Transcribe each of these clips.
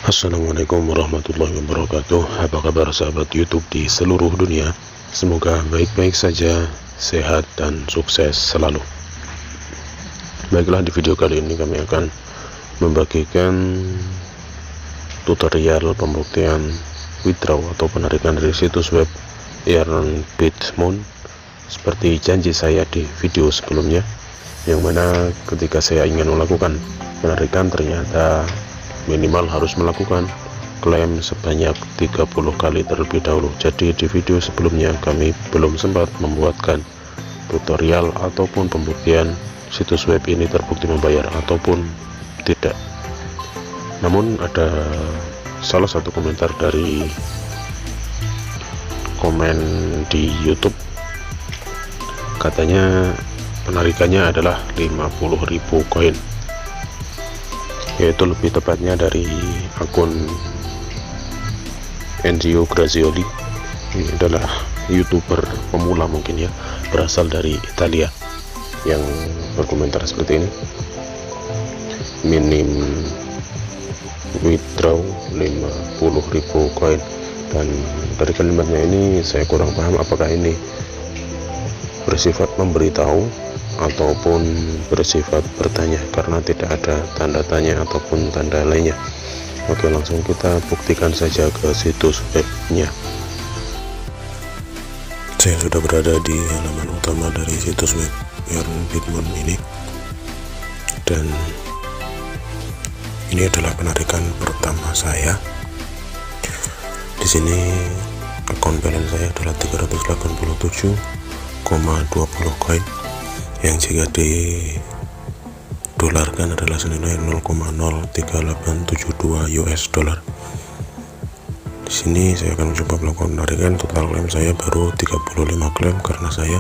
Assalamualaikum warahmatullahi wabarakatuh. Apa kabar sahabat YouTube di seluruh dunia? Semoga baik-baik saja, sehat dan sukses selalu. Baiklah, di video kali ini kami akan membagikan tutorial pembuktian withdraw atau penarikan dari situs web EarnBitMoon seperti janji saya di video sebelumnya, yang mana ketika saya ingin melakukan penarikan ternyata minimal harus melakukan klaim sebanyak 30 kali terlebih dahulu. Jadi di video sebelumnya kami belum sempat membuatkan tutorial ataupun pembuktian situs web ini terbukti membayar ataupun tidak. Namun ada salah satu komentar dari komen di YouTube, katanya penarikannya adalah 50.000 koin, yaitu lebih tepatnya dari akun Enzio Grazioli. Ini adalah YouTuber pemula mungkin ya, berasal dari Italia, yang berkomentar seperti ini: minim withdraw 50.000 koin. Dan dari kalimatnya ini saya kurang paham apakah ini bersifat memberitahu ataupun bersifat bertanya, karena tidak ada tanda tanya ataupun tanda lainnya. Oke, langsung kita buktikan saja ke situs webnya. Saya sudah berada di halaman utama dari situs web EarnBitMoon ini, dan ini adalah penarikan pertama saya. Di sini akun balance saya adalah 387,20 koin, yang jika didolarkan adalah senilai 0,03872 US dollar. Di sini saya akan mencoba melakukan penarikan. Total klaim saya baru 35 klaim karena saya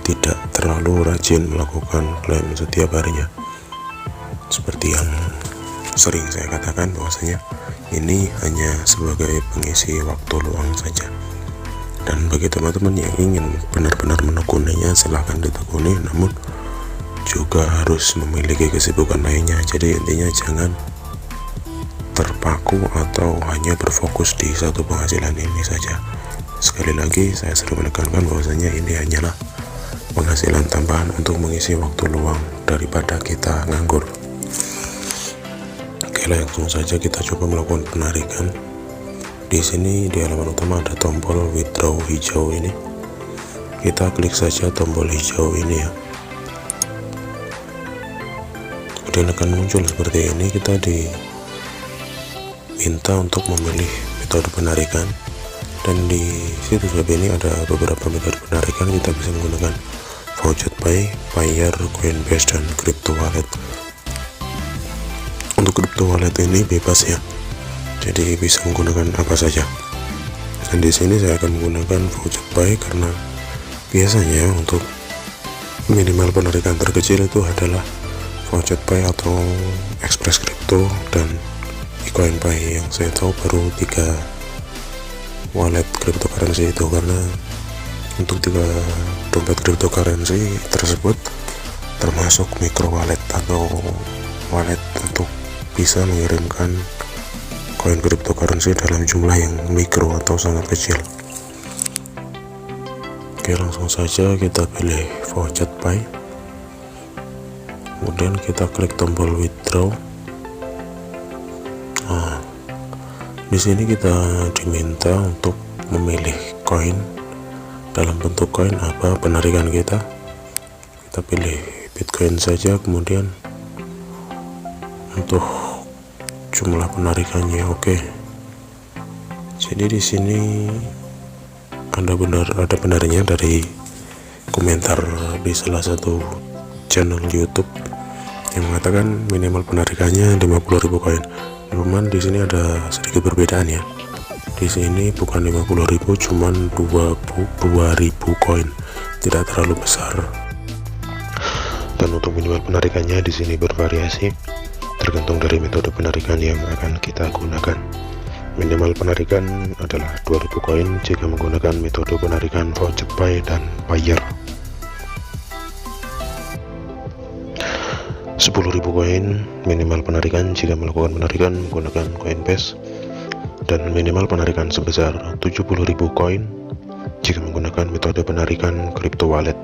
tidak terlalu rajin melakukan klaim setiap harinya. Seperti yang sering saya katakan, bahwasanya ini hanya sebagai pengisi waktu luang saja. Dan bagi teman-teman yang ingin benar-benar menekuninya, silahkan ditekuni, namun juga harus memiliki kesibukan lainnya. Jadi intinya jangan terpaku atau hanya berfokus di satu penghasilan ini saja. Sekali lagi saya sering menekankan bahwasanya ini hanyalah penghasilan tambahan untuk mengisi waktu luang daripada kita nganggur. Oke, langsung saja kita coba melakukan penarikan. Di sini di halaman utama ada tombol withdraw hijau ini. Kita klik saja tombol hijau ini ya. Kemudian akan muncul seperti ini. Kita diminta untuk memilih metode penarikan, dan di situs web ini ada beberapa metode penarikan. Kita bisa menggunakan Voucher Pay, Payeer, Coinbase, dan Crypto Wallet. Untuk Crypto Wallet ini bebas ya, jadi bisa menggunakan apa saja. Dan di sini saya akan menggunakan Voucher Pay karena biasanya untuk minimal penarikan terkecil itu adalah Voucher Pay atau Express Crypto dan eCoinPay. Yang saya tahu baru 3 wallet cryptocurrency itu, karena untuk 3 dompet cryptocurrency tersebut termasuk micro wallet atau wallet untuk bisa mengirimkan koin cryptocurrency dalam jumlah yang mikro atau sangat kecil. Oke, langsung saja kita pilih Voucher Pay, kemudian kita klik tombol withdraw. Nah, di sini kita diminta untuk memilih koin. Dalam bentuk koin apa penarikan kita pilih Bitcoin saja. Kemudian untuk jumlah penarikannya, oke. Jadi di sini ada benarnya dari komentar di salah satu channel YouTube yang mengatakan minimal penarikannya 50.000 koin. Cuman di sini ada sedikit perbedaan ya. Di sini bukan 50.000, cuman 2.000 koin, tidak terlalu besar. Dan untuk minimal penarikannya di sini bervariasi, tergantung dari metode penarikan yang akan kita gunakan. Minimal penarikan adalah 2.000 koin jika menggunakan metode penarikan Voucher Pay dan Payeer. 10.000 koin minimal penarikan jika melakukan penarikan menggunakan Coinbase, dan minimal penarikan sebesar 70.000 koin jika menggunakan metode penarikan crypto wallet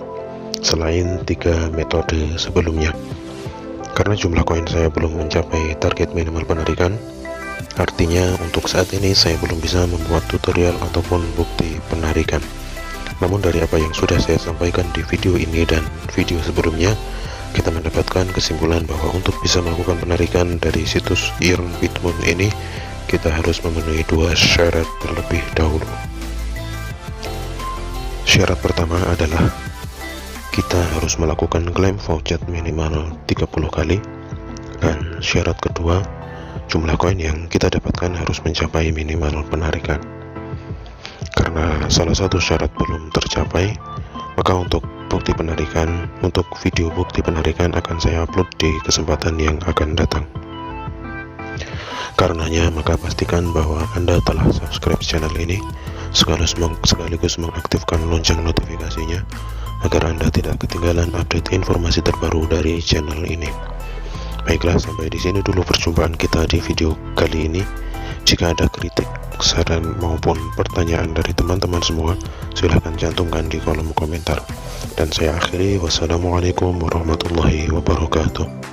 selain 3 metode sebelumnya. Karena jumlah koin saya belum mencapai target minimal penarikan, artinya untuk saat ini saya belum bisa membuat tutorial ataupun bukti penarikan. Namun dari apa yang sudah saya sampaikan di video ini dan video sebelumnya, kita mendapatkan kesimpulan bahwa untuk bisa melakukan penarikan dari situs Earn Bitmoon ini, kita harus memenuhi 2 syarat terlebih dahulu. Syarat pertama adalah kita harus melakukan klaim voucher minimal 30 kali, dan syarat kedua, jumlah koin yang kita dapatkan harus mencapai minimal penarikan. Karena salah satu syarat belum tercapai, maka untuk video bukti penarikan akan saya upload di kesempatan yang akan datang. Karenanya, maka pastikan bahwa Anda telah subscribe channel ini, sekaligus mengaktifkan lonceng notifikasinya, agar Anda tidak ketinggalan update informasi terbaru dari channel ini. Baiklah, sampai di sini dulu perjumpaan kita di video kali ini. Jika ada kritik, saran maupun pertanyaan dari teman-teman semua, silahkan cantumkan di kolom komentar. Dan saya akhiri, wassalamualaikum warahmatullahi wabarakatuh.